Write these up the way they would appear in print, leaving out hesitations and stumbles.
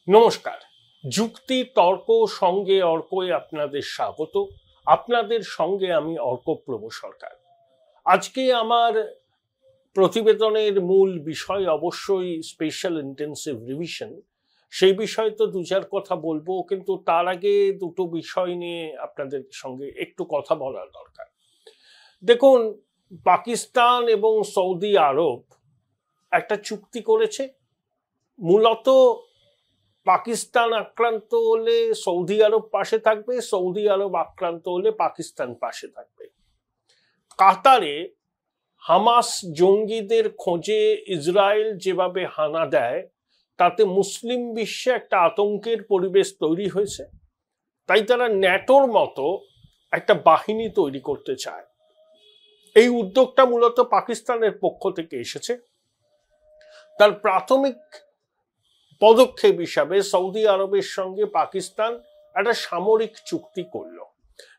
নমস্কার। যুক্তি তর্ক সঙ্গে অর্কয়ে আপনাদের স্বাগত। আপনাদের সঙ্গে আমি অর্কপ্রভ সরকার। আজকে আমার প্রতিবেদনের মূল বিষয় অবশ্যই স্পেশাল ইন্টেন্সিভ রিভিশন। সেই বিষয়ে তো দু চার কথা বলবো, কিন্তু তার আগে দুটো বিষয় নিয়ে আপনাদের সঙ্গে একটু কথা বলার দরকার। দেখুন, পাকিস্তান এবং সৌদি আরব একটা চুক্তি করেছে। মূলত পাকিস্তান আক্রান্ত হলে সৌদি আরব পাশে থাকবে, সৌদি আরব আক্রান্ত হলে পাকিস্তান পাশে থাকবে। কাতারে হামাস জঙ্গিদের খোঁজে ইসরায়েল যেভাবে হানা দেয়, তাতে মুসলিম বিশ্বে একটা আতঙ্কের পরিবেশ তৈরি হয়েছে। তাই তারা ন্যাটোর মতো একটা বাহিনী তৈরি করতে চায়। এই উদ্যোগটা মূলত পাকিস্তানের পক্ষ থেকে এসেছে। তার প্রাথমিক পদক্ষেপ হিসাবে সৌদি আরবের সঙ্গে পাকিস্তান একটা সামরিক চুক্তি করলো।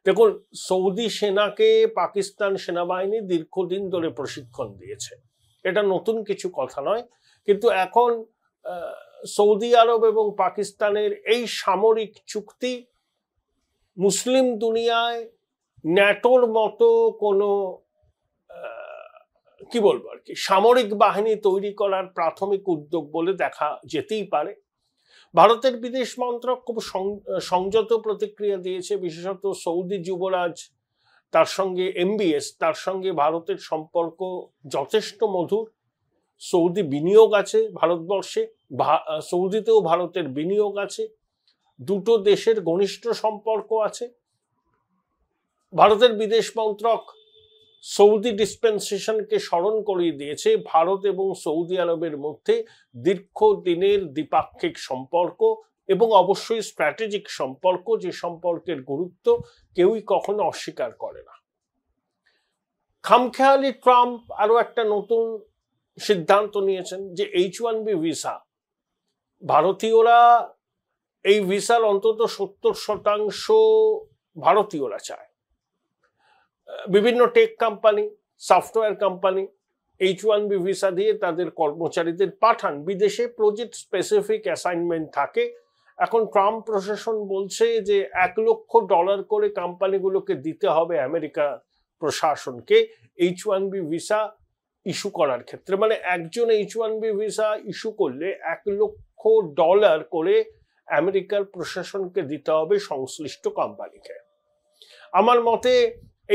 দেখুন, সৌদি সেনাকে পাকিস্তান সেনাবাহিনী দীর্ঘদিন ধরে প্রশিক্ষণ দিয়েছে, এটা নতুন কিছু কথা নয়। কিন্তু এখন সৌদি আরব এবং পাকিস্তানের এই সামরিক চুক্তি মুসলিম দুনিয়ায় ন্যাটোর মতো কোনো কি বলবো আর কি সামরিক বাহিনী তৈরি করার প্রাথমিক উদ্যোগ বলে দেখা যেতেই পারে। ভারতের বিদেশ মন্ত্রক খুব সংযত প্রতিক্রিয়া দিয়েছে। বিশেষত সৌদি যুবরাজ, তার সঙ্গে MBS, তার সঙ্গে ভারতের সম্পর্ক যথেষ্ট মধুর। সৌদি বিনিয়োগ আছে ভারতবর্ষে, সৌদিতেও ভারতের বিনিয়োগ আছে, দুটো দেশের ঘনিষ্ঠ সম্পর্ক আছে। ভারতের বিদেশ মন্ত্রক সৌদি ডিসপেন্সেশনকে স্মরণ করিয়ে দিয়েছে ভারত এবং সৌদি আরবের মধ্যে দীর্ঘদিনের দ্বিপাক্ষিক সম্পর্ক এবং অবশ্যই স্ট্র্যাটেজিক সম্পর্ক, যে সম্পর্কের গুরুত্ব কেউই কখনো অস্বীকার করে না। খামখেয়ালি ট্রাম্প আরো একটা নতুন সিদ্ধান্ত নিয়েছেন যে H1B ভিসা, ভারতীয়রা এই ভিসার অন্তত 70% ভারতীয়রা চায়। বিভিন্ন tech company, software company H1B visa দিয়ে তাদের কর্মচারীদের পাঠান বিদেশে। প্রজেক্ট স্পেসিফিক অ্যাসাইনমেন্ট থাকে। এখন ট্রাম্প প্রশাসন বলছে যে $1 লক্ষ করে কোম্পানিগুলোকে দিতে হবে আমেরিকা প্রশাসনকে H1B ভিসা ইস্যু করার ক্ষেত্রে। মানে একজন H1B ভিসা ইস্যু করলে $1 লক্ষ করে আমেরিকার প্রশাসনকে দিতে হবে সংশ্লিষ্ট কোম্পানিকে। আমার মতে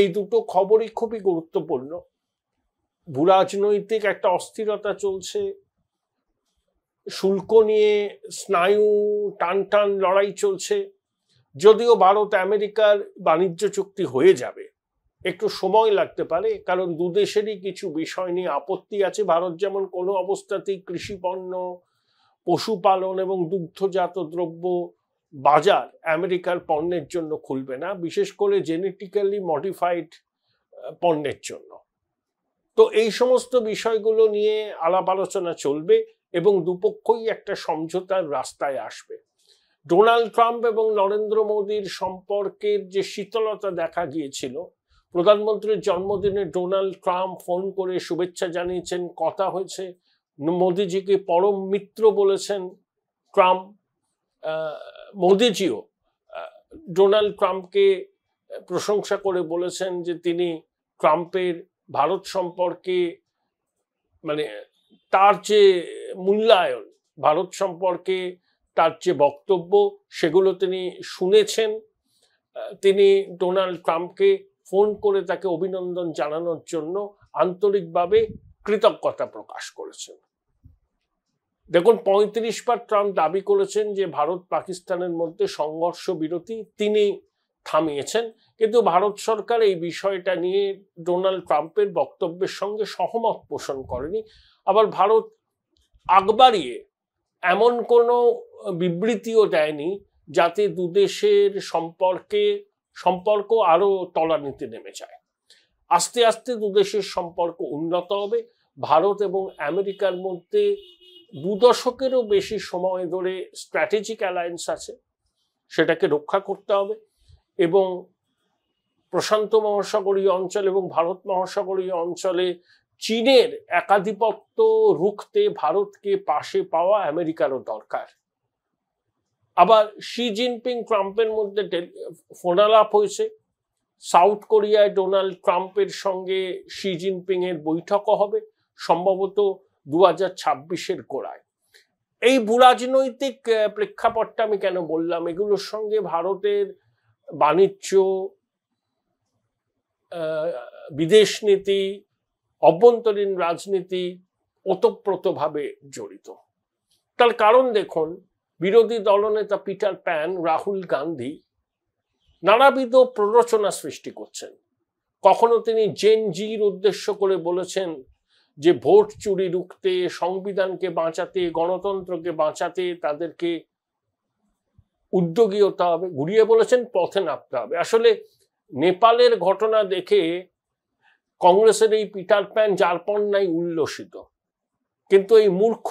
এই দুটো খবরই খুবই গুরুত্বপূর্ণ। ভূরাজনৈতিক একটা অস্থিরতা চলছে, শুল্ক নিয়ে স্নায়ু টান লড়াই চলছে। যদিও ভারত আমেরিকার বাণিজ্য চুক্তি হয়ে যাবে, একটু সময় লাগতে পারে, কারণ দু দেশেরই কিছু বিষয় নিয়ে আপত্তি আছে। ভারত যেমন কোনো অবস্থাতেই কৃষিপণ্য, পশুপালন এবং দুগ্ধজাত দ্রব্য বাজার আমেরিকার পণ্যের জন্য খুলবে না, বিশেষ করে জেনেটিক্যালি মডিফাইড পণ্যের জন্য। তো এই সমস্ত বিষয়গুলো নিয়ে আলাপ আলোচনা চলবে এবং দুপক্ষই একটা সমঝোতার রাস্তায় আসবে। ডোনাল্ড ট্রাম্প এবং নরেন্দ্র মোদীর সম্পর্কের যে শীতলতা দেখা গিয়েছিল, প্রধানমন্ত্রীর জন্মদিনে ডোনাল্ড ট্রাম্প ফোন করে শুভেচ্ছা জানিয়েছেন, কথা হয়েছে, মোদীজিকে পরম মিত্র বলেছেন ট্রাম্প। মোদীজিও ডোনাল্ড ট্রাম্পকে প্রশংসা করে বলেছেন যে তিনি ট্রাম্পের ভারত সম্পর্কে মানে তার যে মূল্যায়ন, ভারত সম্পর্কে তার যে বক্তব্য, সেগুলো তিনি শুনেছেন। তিনি ডোনাল্ড ট্রাম্পকে ফোন করে তাকে অভিনন্দন জানানোর জন্য আন্তরিকভাবে কৃতজ্ঞতা প্রকাশ করেছেন। দেখুন, 35 বার ট্রাম্প দাবি করেছেন যে ভারত পাকিস্তানের মধ্যে সংঘর্ষ বিরতি তিনি থামিয়েছেন, কিন্তু ভারত সরকার এই বিষয়টা নিয়ে ডোনাল্ড ট্রাম্পের বক্তব্যের সঙ্গে সহমত পোষণ করেনি। আবার ভারত আগ বাড়িয়ে এমন কোনো বিবৃতিও দেয়নি যাতে দুদেশের সম্পর্ক আরো তলানিতে নেমে যায়। আস্তে আস্তে দুদেশের সম্পর্ক উন্নত হবে। ভারত এবং আমেরিকার মধ্যে 2 দশকেরও বেশি সময় ধরে স্ট্র্যাটেজিক অ্যালায়েন্স আছে, সেটাকে রক্ষা করতে হবে এবং প্রশান্ত মহাসাগরীয় অঞ্চল এবং ভারত মহাসাগরীয় অঞ্চলে চীনের একাধিপত্য রুখতে ভারতকে পাশে পাওয়া আমেরিকারও দরকার। আবার শি জিনপিং ট্রাম্পের মধ্যে ফোনালাপ হয়েছে, সাউথ কোরিয়ায় ডোনাল্ড ট্রাম্পের সঙ্গে শি জিনপিং এর বৈঠকও হবে সম্ভবত 2026-এর গোড়ায়। এই ভূরাজনৈতিক প্রেক্ষাপটটা আমি কেন বললাম, এগুলোর সঙ্গে ভারতের বাণিজ্য, বিদেশ নীতি, অভ্যন্তরীণ রাজনীতি ওতপ্রোতভাবে জড়িত। তার কারণ দেখুন, বিরোধী দলনেতা পিটার প্যান রাহুল গান্ধী নানাবিধ প্ররোচনা সৃষ্টি করছেন। কখনো তিনি জেন জির উদ্দেশ্য করে বলেছেন যে ভোট চুরি রুখতে, সংবিধানকে বাঁচাতে, গণতন্ত্রকে বাঁচাতে তাদেরকে উদ্যোগী হতে হবে। ঘুরিয়ে বলেছেন পথে নামতে হবে। আসলে নেপালের ঘটনা দেখে কংগ্রেসের এই পিটার প্যান যারপন্নাই উল্লসিত, কিন্তু এই মূর্খ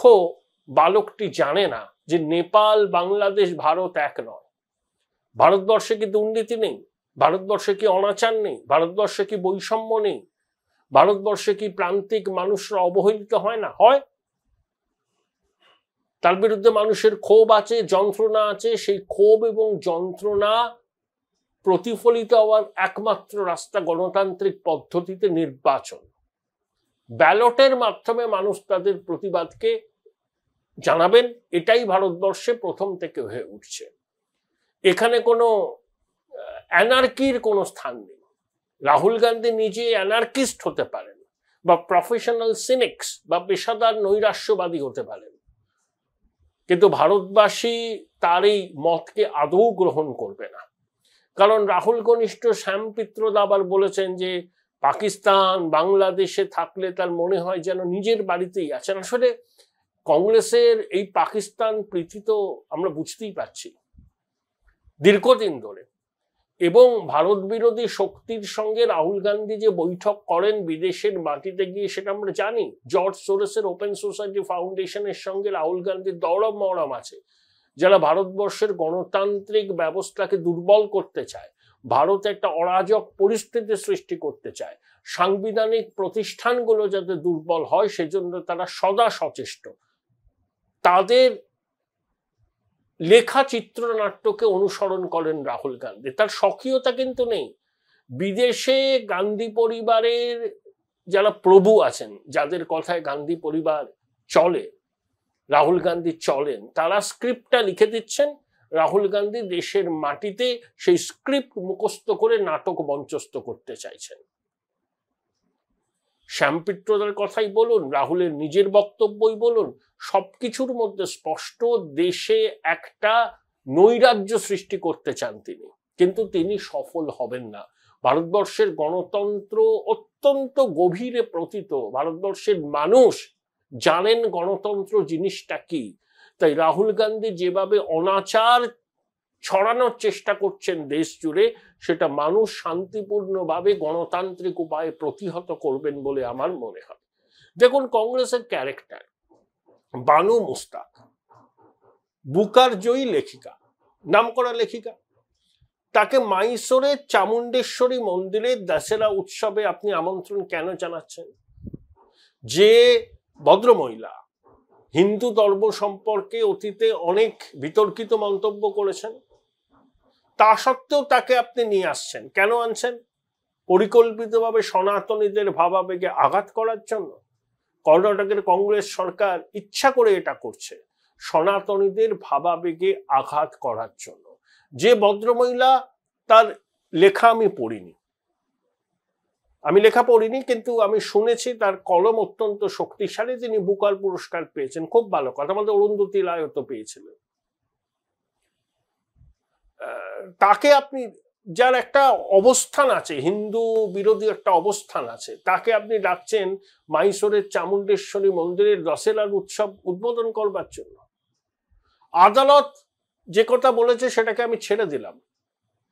বালকটি জানে না যে নেপাল, বাংলাদেশ, ভারত এক নয়। ভারতবর্ষে কি দুর্নীতি নেই? ভারতবর্ষে কি অনাচার নেই? ভারতবর্ষে কি বৈষম্য নেই? ভারতবর্ষে কি প্রান্তিক মানুষরা অবহেলিত হয় না? হয়। তার বিরুদ্ধে মানুষের ক্ষোভ আছে, যন্ত্রণা আছে। সেই ক্ষোভ এবং যন্ত্রণা প্রতিফলিত হওয়ার একমাত্র রাস্তা গণতান্ত্রিক পদ্ধতিতে নির্বাচন। ব্যালটের মাধ্যমে মানুষ তাদের প্রতিবাদকে জানাবেন। এটাই ভারতবর্ষে প্রথম থেকে হয়ে উঠছে। এখানে কোনো অ্যানার্কির কোনো স্থান নেই। রাহুল গান্ধী নিজে অ্যানার্কিস্ট হতে পারেন, বা প্রফেশনাল সিনিক্স বা পেশাদার নৈরাশ্যবাদী হতে পারেন, কিন্তু ভারতবাসী তার এই মতকে আদৌ গ্রহণ করবে না। কারণ রাহুল ঘনিষ্ঠ শ্যাম পিত্রদা আবার বলেছেন যে পাকিস্তান বাংলাদেশে থাকলে তার মনে হয় যেন নিজের বাড়িতেই আছেন। আসলে কংগ্রেসের এই পাকিস্তান প্রীতি তো আমরা বুঝতেই পারছি দীর্ঘদিন ধরে। এবং ভারত বিরোধী শক্তির সঙ্গে রাহুল গান্ধী যে বৈঠক করেন বিদেশের মাটিতে গিয়ে, সেটা আমরা জানি। জর্জ সোরেসের ওপেন সোসাইটি ফাউন্ডেশনের সঙ্গে রাহুল গান্ধীর দরম মরম আছে, যারা ভারতবর্ষের গণতান্ত্রিক ব্যবস্থাকে দুর্বল করতে চায়, ভারতে একটা অরাজক পরিস্থিতি সৃষ্টি করতে চায়, সাংবিধানিক প্রতিষ্ঠানগুলো যাতে দুর্বল হয় সেজন্য তারা সদা সচেষ্ট। তাদের লেখা চিত্রনাট্যকে অনুসরণ করেন রাহুল গান্ধী। তার স্বকীয়তা কিন্তু নেই। বিদেশে গান্ধী পরিবারের যারা প্রভু আছেন, যাদের কথায় গান্ধী পরিবার চলে, রাহুল গান্ধী চলেন, তারা স্ক্রিপ্টটা লিখে দিচ্ছেন। রাহুল গান্ধী দেশের মাটিতে সেই স্ক্রিপ্ট মুখস্থ করে নাটক মঞ্চস্থ করতে চাইছেন। শ্যাম পিত্রদার কথাই বলুন, রাহুলের নিজের বক্তব্যই বলুন, সবকিছুর মধ্যে স্পষ্ট দেশে একটা নৈরাজ্য সৃষ্টি করতে চান তিনি, কিন্তু তিনি সফল হবেন না। ভারতবর্ষের গণতন্ত্র অত্যন্ত গভীরে প্রতীত। ভারতবর্ষের মানুষ জানেন গণতন্ত্র জিনিসটা কি। তাই রাহুল গান্ধী যেভাবে অনাচার ছড়ানোর চেষ্টা করছেন দেশ জুড়ে, সেটা মানুষ শান্তিপূর্ণভাবে গণতান্ত্রিক উপায়ে প্রতিহত করবেন বলে আমার মনে হয়। দেখুন কংগ্রেসের ক্যারেক্টার, বানু মুস্তাক বুকার জয়ী লেখিকা, নামকরা লেখিকা, তাকে মাইসোরের চামুণ্ডেশ্বরী মন্দিরের দশেরা উৎসবে আপনি আমন্ত্রণ কেন জানাচ্ছেন? যে ভদ্রমহিলা হিন্দু ধর্ম সম্পর্কে অতীতে অনেক বিতর্কিত মন্তব্য করেছেন, তা সত্ত্বেও তাকে আপনি নিয়ে আসছেন। কেন আনছেন? পরিকল্পিতভাবে সনাতনীদের ভাবাবেগে আঘাত করার জন্য। কর্ণাটকের কংগ্রেস সরকার ইচ্ছা করে এটা করছে, সনাতনীদের ভাবাবেগে আঘাত করার জন্য। যে ভদ্রমহিলা, তার লেখা আমি পড়িনি, কিন্তু আমি শুনেছি তার কলম অত্যন্ত শক্তিশালী। তিনি বুকার পুরস্কার পেয়েছেন, খুব ভালো কথা। আমাদের অরুন্ধতী রায়ও তো পেয়েছিলেন। তাকে আপনি, যার একটা অবস্থান আছে, হিন্দু বিরোধী একটা অবস্থান আছে, তাকে আপনি ডাকছেন মাইসোরের চামুণ্ডেশ্বরী মন্দিরের দশেরার উৎসব উদ্বোধন করবার জন্য। আদালত যে কথা বলেছে সেটাকে আমি ছেড়ে দিলাম,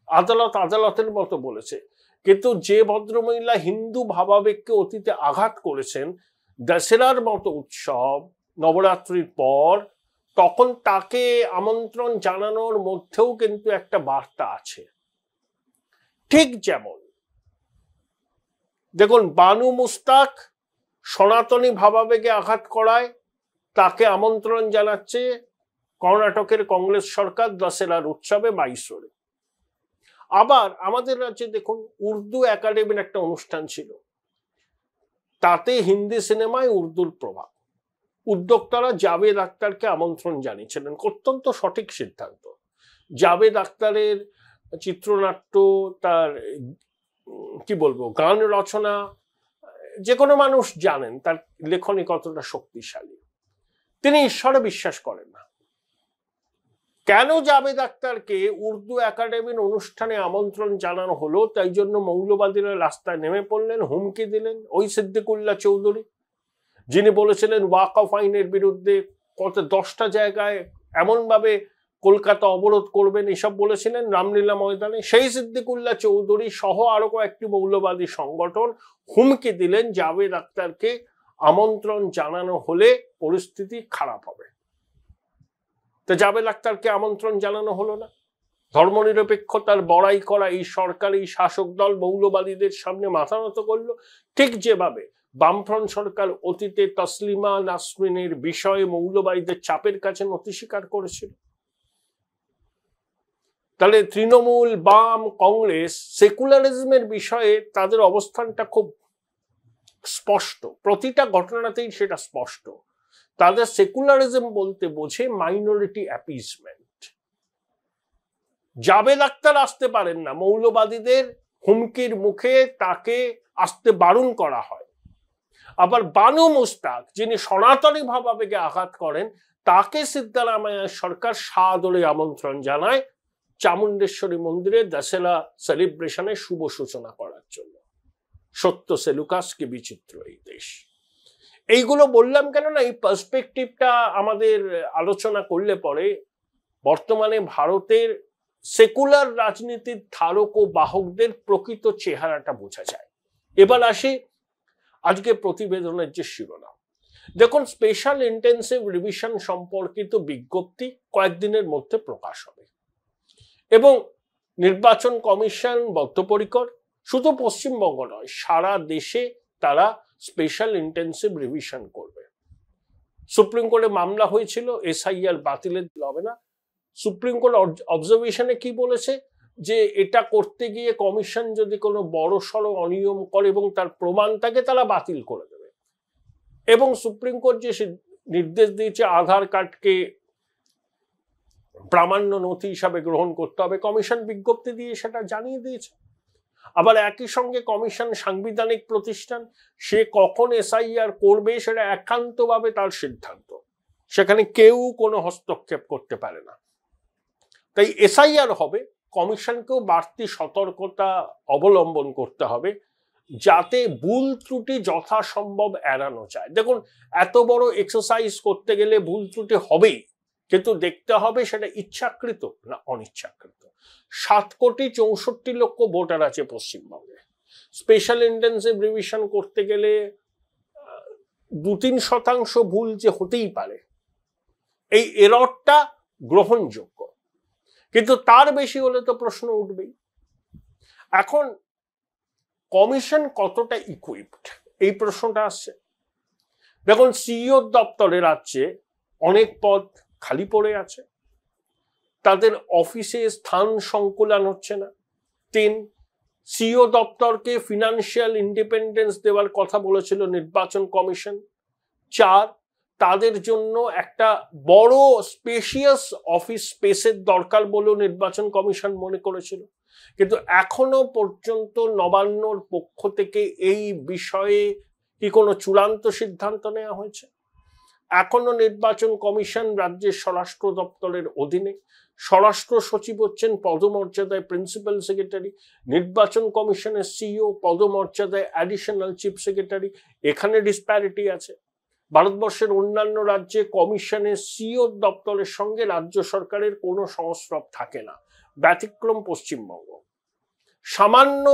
আদালত আদালতের মতো বলেছে। কিন্তু যে ভদ্রমহিলা হিন্দু ভাবাবেগকে অতীতে আঘাত করেছেন, দশেরার মতো উৎসব নবরাত্রির পর, তখন তাকে আমন্ত্রণ জানানোর মধ্যেও কিন্তু একটা বার্তা আছে। ঠিক যেমন দেখুন, বানু মুস্তাক সনাতনী ভাবাবেগে আঘাত করায় তাকে আমন্ত্রণ জানাচ্ছে কর্ণাটকের কংগ্রেস সরকার দশেরার উৎসবে মাইসোরে। আবার আমাদের রাজ্যে দেখুন উর্দু একাডেমির একটা অনুষ্ঠান ছিল, তাতে হিন্দি সিনেমায় উর্দুর প্রভাব। উদ্যোক্তারা জাভেদ আখতারকে আমন্ত্রণ জানিয়েছিলেন, অত্যন্ত সঠিক সিদ্ধান্ত। জাভেদ আখতারের চিত্রনাট্য, তার কি বলবো গান রচনা, যে কোনো মানুষ জানেন তার লেখনী কতটা শক্তিশালী। তিনি ঈশ্বরে বিশ্বাস করেন না। কেন জাভেদ আখতারকে উর্দু একাডেমির অনুষ্ঠানে আমন্ত্রণ জানানো হলো, তাই জন্য মৌলবাদীরা রাস্তায় নেমে পড়লেন, হুমকি দিলেন। ওই সিদ্দিকুল্লাহ চৌধুরী, যিনি বলেছিলেন ওয়াকফ আইনের বিরুদ্ধে, কত 10টা জায়গায় এমনভাবে কলকাতা অবরোধ করবেন, এসব বলেছিলেন রামলীলা ময়দানে, সেই সিদ্দিকুল্লাহ চৌধুরী সহ আরো কয়েকটি মৌলবাদী সংগঠন হুমকি দিলেন জাভেদ আখতারকে আমন্ত্রণ জানানো হলে পরিস্থিতি খারাপ হবে। তো জাভেদ আখতারকে আমন্ত্রণ জানানো হলো না। ধর্মনিরপেক্ষতার বড়াই করা এই সরকারি শাসক দল মৌলবাদীদের সামনে মাথা নত করলো, ঠিক যেভাবে বামফ্রন্ট সরকার অতীতে তসলিমা নাসরিনের বিষয়ে মৌলবাদীদের চাপের কাছে নতি স্বীকার করেছিল। তাহলে তৃণমূল, বাম, কংগ্রেস সেকুলারিজমের বিষয়ে তাদের অবস্থানটা খুব স্পষ্ট, প্রতিটা ঘটনাতেই সেটা স্পষ্ট। তাদের সেকুলারিজম বলতে বোঝে মাইনরিটি অ্যাপিজমেন্ট। জাভেদ আখতার আসতে পারেন না, মৌলবাদীদের হুমকির মুখে তাকে আসতে বারণ করা হয়। আবার বানু মুস্তাক, যিনি সনাতনী ভাবাবেগে আঘাত করেন, তাকে সিদ্দারামাইয়া সরকার সাদরে আমন্ত্রণ জানায় চামুণ্ডেশ্বরী মন্দিরে দশেরা সেলিব্রেশনের শুভ সূচনা করার জন্য। সত্য সেলুকাস কি বিচিত্র এই দেশ। এইগুলো বললাম কেন না, এই পার্সপেক্টিভটা আমাদের আলোচনা করলে পরে বর্তমানে ভারতের সেকুলার রাজনীতির ধারক ও বাহকদের প্রকৃত চেহারাটা বোঝা যায়। এবার আসি আজকে প্রতিবেদনের যে শিরোনাম। দেখুন, স্পেশাল ইন্টেন্সিভ রিভিশন সম্পর্কিত বিজ্ঞপ্তি কয়েকদিনের মধ্যে প্রকাশ হবে এবং নির্বাচন কমিশন বদ্ধপরিকর, শুধু পশ্চিমবঙ্গ নয় সারা দেশে তারা স্পেশাল ইন্টেন্সিভ রিভিশন করবে। সুপ্রিম কোর্টে মামলা হয়েছিল এসআইআর বাতিলের হবে না। সুপ্রিম কোর্ট অবজারভেশনে কি বলেছে, যে এটা করতে গিয়ে কমিশন যদি কোনো বড় সড় অনিয়ম করে এবং তার প্রমাণ থাকে, তারা বাতিল করে দেবে। এবং সুপ্রিম কোর্ট যে নির্দেশ দিয়েছে আধার কার্ডকে প্রামাণ্য নথি হিসাবে গ্রহণ করতে হবে, কমিশন বিজ্ঞপ্তি দিয়ে সেটা জানিয়ে দিয়েছে। আবার একই সঙ্গে কমিশন সাংবিধানিক প্রতিষ্ঠান, সে কখন এসআইআর করবে সেটা একান্তভাবে তার সিদ্ধান্ত, সেখানে কেউ কোনো হস্তক্ষেপ করতে পারে না। তাই এসআইআর হবে, কমিশনকেও বাড়তি সতর্কতা অবলম্বন করতে হবে যাতে ভুল ত্রুটি যথাসম্ভব এড়ানো যায়। দেখুন, এত বড় এক্সারসাইজ করতে গেলে ভুল ত্রুটি হবেই, কিন্তু দেখতে হবে সেটা ইচ্ছাকৃত না অনিচ্ছাকৃত। 7,64,00,000 ভোটার আছে পশ্চিমবঙ্গে। স্পেশাল ইন্টেন্সিভ রিভিশন করতে গেলে 2-3% ভুল যে হতেই পারে, এই এররটা গ্রহণযোগ্য, কিন্তু তার বেশি হলে তো প্রশ্ন উঠবেই। এখন কমিশন কতটা ইকুইপড, এই প্রশ্নটা আসছে। দেখুন, সিইও দপ্তরে রাজ্যে অনেক পদ খালি পড়ে আছে, তাদের অফিসে স্থান সংকুলান হচ্ছে না। 3, সিইও দপ্তরকে ফিনান্সিয়াল ইন্ডিপেন্ডেন্স দেওয়ার কথা বলেছিল নির্বাচন কমিশন। 4, তাদের জন্য একটা বড় স্পেশিয়াস অফিস স্পেসের দরকার বলেও নির্বাচন কমিশন মনে করেছিল, কিন্তু এখনো পর্যন্ত নবান্নর পক্ষ থেকে এই বিষয়ে কি কোনো চূড়ান্ত সিদ্ধান্ত নেওয়া হয়েছে? এখনো নির্বাচন কমিশন রাজ্যের স্বরাষ্ট্র দপ্তরের অধীনে, স্বরাষ্ট্র সচিব হচ্ছেন পদমর্যাদায় প্রিন্সিপাল সেক্রেটারি, নির্বাচন কমিশনের সিইও পদমর্যাদায় অ্যাডিশনাল চিফ সেক্রেটারি। এখানে ডিসপ্যারিটি আছে। ভারতবর্ষের অন্যান্য রাজ্যে কমিশনের সিইও দপ্তরের সঙ্গে রাজ্য সরকারের কোনো সংস্রব থাকে না, ব্যতিক্রম পশ্চিমবঙ্গ। সামান্য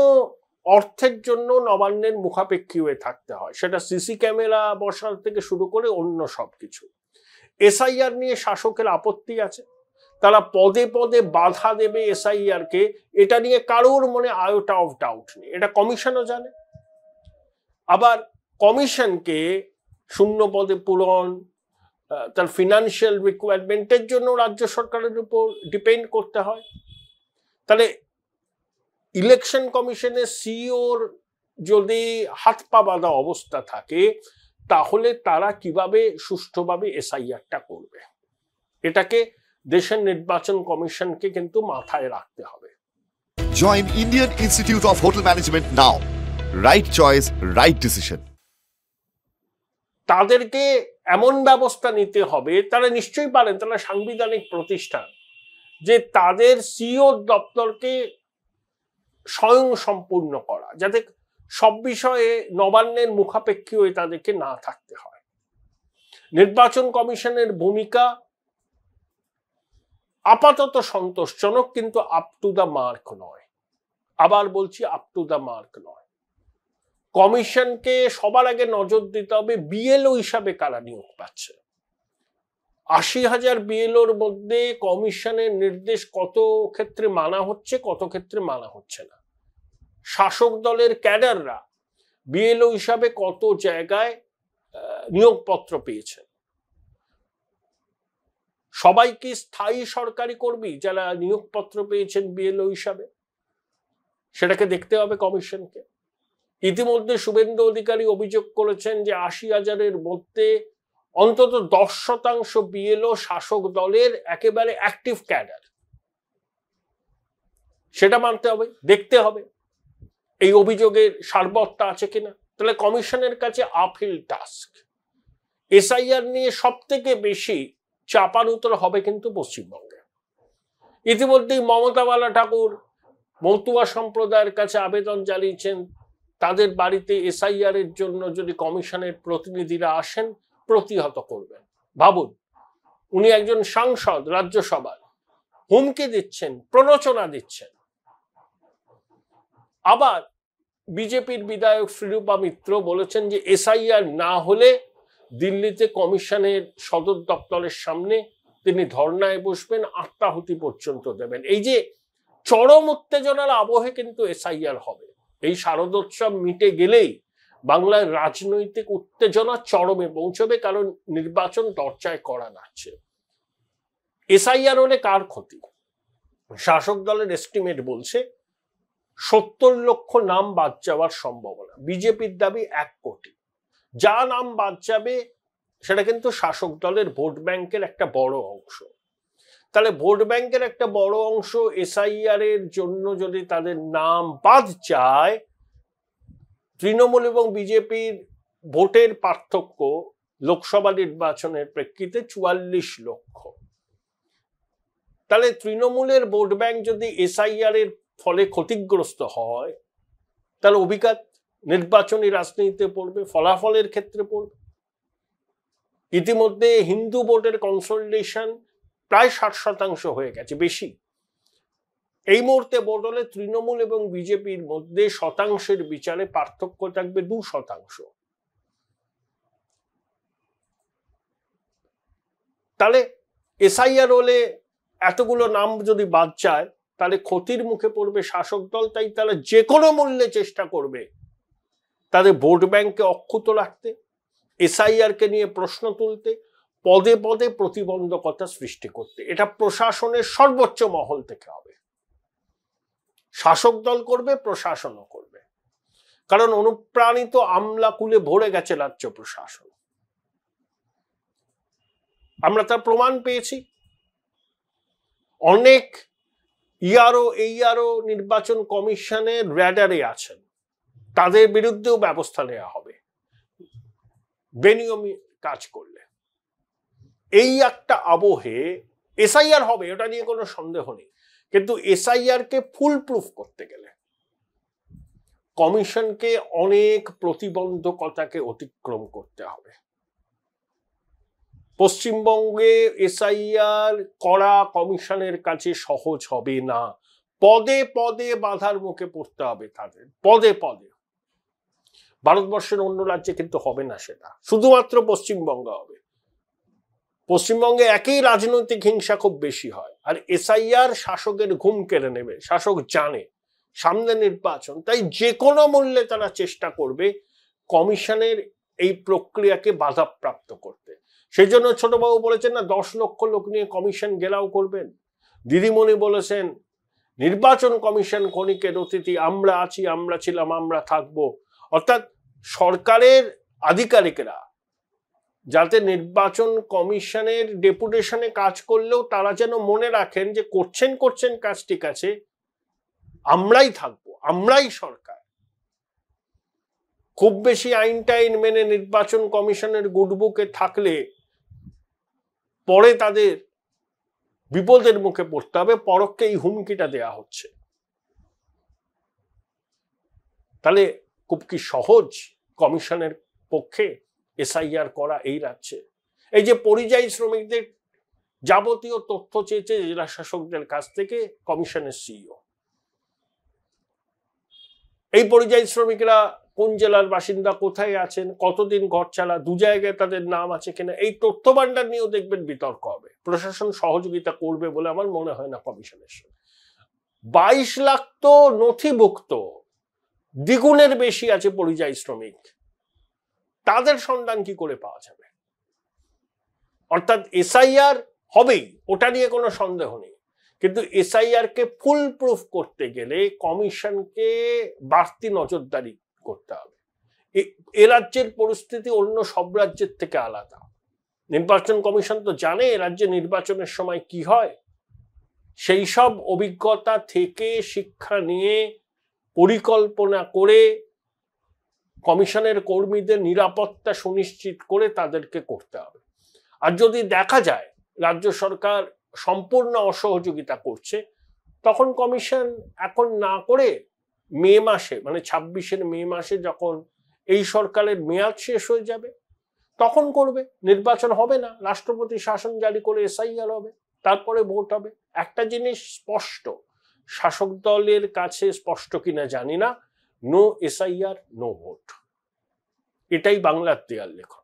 অর্থের জন্য নবান্নের মুখাপেক্ষী হয়ে থাকতে হয়, সেটা সিসি ক্যামেরা বসার থেকে শুরু করে অন্য সবকিছু। এসআইআর নিয়ে শাসকের আপত্তি আছে, তারা পদে পদে বাধা দেবে এসআইআর কে, এটা নিয়ে কারোর মনে আয়োটা অফ ডাউট নেই, এটা কমিশনও জানে। আবার কমিশনকে শূন্য পদে পূরণ, তার ফিনান্সিয়াল রিকোয়ারমেন্টের জন্য রাজ্য সরকারের উপর ডিপেন্ড করতে হয়। তাহলে ইলেকশন কমিশনের সিইওর যদি হাত পা বাঁধা অবস্থা থাকে, তাহলে তারা কিভাবে সুষ্ঠুভাবে এসআইআরটা করবে? এটাকে দেশের নির্বাচন কমিশনকে কিন্তু মাথায় রাখতে হবে। Join Indian Institute of Hotel Management now. Right choice, right decision. তাদেরকে এমন ব্যবস্থা নিতে হবে, তারা নিশ্চয়ই পারেন, তারা সাংবিধানিক প্রতিষ্ঠান, যে তাদের সিইও দপ্তরকে স্বয়ং সম্পূর্ণ করা, যাতে সব বিষয়ে নবান্নের মুখাপেক্ষী হয়ে তাদেরকে না থাকতে হয়। নির্বাচন কমিশনের ভূমিকা আপাতত সন্তোষজনক, কিন্তু আপ টু দ্য মার্ক নয়। আবার বলছি, আপ টু দ্য মার্ক নয়। কমিশনকে সবার আগে নজর দিতে হবে বিএলও হিসাবে কারা নিয়োগ পাচ্ছে। ৮০,০০০ বিএলওর মধ্যে কমিশনের নির্দেশ কত ক্ষেত্রে মানা হচ্ছে, কত ক্ষেত্রে মানা হচ্ছে না। শাসক দলের ক্যাডাররা বিএলও হিসাবে কত জায়গায় নিয়োগপত্র পেয়েছে। সবাই কি স্থায়ী সরকারি কর্মী যারা নিয়োগপত্র পেয়েছেন বিএলও হিসাবে? সেটাকে দেখতে হবে কমিশনকে। ইতিমধ্যে শুভেন্দু অধিকারী অভিযোগ করেছেন যে ৮০,০০০-এর মধ্যে অন্তত ১০% বিএলও শাসক দলের একেবারে অ্যাক্টিভ ক্যাডার। সেটা মানতে হবে, দেখতে হবে এই অভিযোগের সারবত্তা আছে কিনা। তাহলে কমিশনের কাছে আপহিল টাস্ক। এসআইআর নিয়ে সব থেকে বেশি চাপানুতর হবে কিন্তু পশ্চিমবঙ্গে। ইতিমধ্যেই মমতা বালা ঠাকুর মতুয়া সম্প্রদায়ের কাছে আবেদন জানিয়েছেন, তাদের বাড়িতে এসআইআর এর জন্য যদি কমিশনের প্রতিনিধিরা আসেন প্রতিহত করবেন। ভাবুন, উনি একজন সাংসদ, রাজ্যসভার, হুমকি দিচ্ছেন, প্ররোচনা দিচ্ছেন। আবার বিজেপির বিধায়ক শ্রীরূপা মিত্র বলেছেন যে এসআইআর না হলে দিল্লিতে কমিশনের সদর দপ্তরের সামনে তিনি ধর্নায় বসবেন, আত্মাহুতি পর্যন্ত দেবেন। এই যে চরম উত্তেজনার আবহে কিন্তু এসআইআর হবে। এই শারদোৎসব মিটে গেলেই বাংলার রাজনৈতিক উত্তেজনা চরমে পৌঁছবে, কারণ নির্বাচন দরজায় করা নাড়ছে। এসআইআর হলে কার ক্ষতি? শাসক দলের এস্টিমেট বলছে ৭০ লক্ষ নাম বাদ যাওয়ার সম্ভাবনা। বিজেপির দাবি ১ কোটি। যা নাম বাদ যাবে সেটা কিন্তু শাসক দলের ভোট ব্যাংকের একটা বড় অংশ। তাহলে ভোট ব্যাংকের একটা বড় অংশ এসআইআর এর জন্য যদি তাদের নাম বাদ যায়, তৃণমূল এবং বিজেপির ভোটের পার্থক্য লোকসভা নির্বাচনের প্রেক্ষিতে ৪৪ লক্ষ। তাহলে তৃণমূলের ভোট ব্যাংক যদি এসআইআর এর ফলে ক্ষতিগ্রস্ত হয়, তাহলে অভিঘাত নির্বাচনী রাজনীতিতে পড়বে, ফলাফলের ক্ষেত্রে পড়বে। ইতিমধ্যে হিন্দু ভোটের কনসলিডেশন প্রায় ৬০% হয়ে গেছে, বেশি। এই মুহূর্তে ভোট হলে তৃণমূল এবং বিজেপির মধ্যে শতাংশের বিচারে পার্থক্য থাকবে ২%। তাহলে এসআইআর হলে এতগুলো নাম যদি বাদ যায়, তাহলে ক্ষতির মুখে পড়বে শাসক দল। তাই তারা যে কোনো মূল্যে চেষ্টা করবে তাদের ভোট ব্যাংককে অক্ষুণ্ণ রাখতে, এসআইআর কে নিয়ে প্রশ্ন তুলতে, পদে পদে প্রতিবন্ধকতা সৃষ্টি করতে। এটা প্রশাসনের সর্বোচ্চ মহল থেকে হবে। শাসক দল করবে, প্রশাসনও করবে, কারণ অনুপ্রাণিত আমলাকুলে ভরে গেছে রাজ্য প্রশাসন। আমরা তার প্রমাণ পেয়েছি। অনেক ইআরও নির্বাচন কমিশনের র্যাডারে আছেন, তাদের বিরুদ্ধেও ব্যবস্থা নেওয়া হবে বেনিয়মী কাজ করলে। এই একটা আবহে এসআইআর হবে, এটা নিয়ে কোনো সন্দেহ নেই, কিন্তু এসআইআর কে ফুল প্রুফ করতে গেলে কমিশনকে অনেক প্রতিবন্ধকতাকে অতিক্রম করতে হবে। পশ্চিমবঙ্গে এসআইআর করা কমিশনের কাছে সহজ হবে না। পদে পদে বাধার মুখে পড়তে হবে তাদের, পদে পদে। ভারতবর্ষের অন্য রাজ্যে কিন্তু হবে না সেটা, শুধুমাত্র পশ্চিমবঙ্গে হবে। পশ্চিমবঙ্গে একই রাজনৈতিক হিংসা খুব বেশি হয়, আর এসআইআর শাসকের ঘুম কেড়ে নেবে। শাসক জানে সামনে নির্বাচন, তাই যে কোনো মূল্যে তারা চেষ্টা করবে কমিশনের এই প্রক্রিয়াকে বাধাপ্রাপ্ত করতে। সেই জন্য ছোটবাবু বলেছেন না 10 লক্ষ লোক নিয়ে কমিশন ঘেরাও করবেন। দিদিমণি বলেছেন নির্বাচন কমিশন ক্ষণিকের অতিথি, আমরা আছি, আমরা ছিলাম, আমরা থাকবো। অর্থাৎ সরকারের আধিকারিকেরা যাতে নির্বাচন কমিশনের ডেপুটেশনে কাজ করলেও তারা যেন মনে রাখেন যে করছেন কাজ ঠিক আছে, আমরাই থাকবো, আমরাই সরকার। খুব বেশি আইন টাইন মেনে নির্বাচন কমিশনের গুডবুকে থাকলে পরে তাদের বিপদের মুখে পড়তে হবে, পরোক্ষে এই হুমকিটা দেয়া হচ্ছে। তাহলে খুব কি সহজ কমিশনের পক্ষে এসআইআর করা এই রাজ্যে? এই যে পরিযায়ী শ্রমিকদের যাবতীয় তথ্য চেয়েছে জেলা শাসকদের কাছ থেকে কমিশনের সিইও, এই পরিযায়ী শ্রমিকরা কোন জেলার বাসিন্দা, কোথায় আছেন, কতদিন ঘর চালা, 2 জায়গায় তাদের নাম আছে কিনা, এই তথ্য ভান্ডার নিয়েও দেখবেন বিতর্ক হবে। প্রশাসন সহযোগিতা করবে বলে আমার মনে হয় না কমিশনের সঙ্গে। 22 লাখ তো নথিভুক্ত, দ্বিগুণের বেশি আছে পরিযায়ী শ্রমিক, তাদের সন্ধান কি করে পাওয়া যাবে? অর্থাৎ এসআইআর হবেই, ওটা নিয়ে কোনো সন্দেহ নেই, কিন্তু এসআইআর কে ফুল প্রুফ করতে গেলে কমিশনকে বাড়তি নজরদারি করতে হবে। এ রাজ্যের পরিস্থিতি অন্য সব রাজ্যের থেকে আলাদা। নির্বাচন কমিশন তো জানে রাজ্যে নির্বাচনের সময় কি হয়, সেই সব অভিজ্ঞতা থেকে শিক্ষা নিয়ে পরিকল্পনা করে কমিশনের কর্মীদের নিরাপত্তা সুনিশ্চিত করে তাদেরকে করতে হবে। আর যদি দেখা যায় রাজ্য সরকার সম্পূর্ণ অসহযোগিতা করছে, তখন কমিশন এখন না করে মে মাসে, মানে 26-এর মে মাসে যখন এই সরকারের মেয়াদ শেষ হয়ে যাবে তখন করবে। নির্বাচন হবে না, রাষ্ট্রপতি শাসন জারি করে এসআইআর হবে, তারপরে ভোট হবে। একটা জিনিস স্পষ্ট, শাসক দলের কাছে স্পষ্ট কিনা জানি না, নো এসআইআর নো ভোট, এটাই বাংলার দেয়াল লেখন।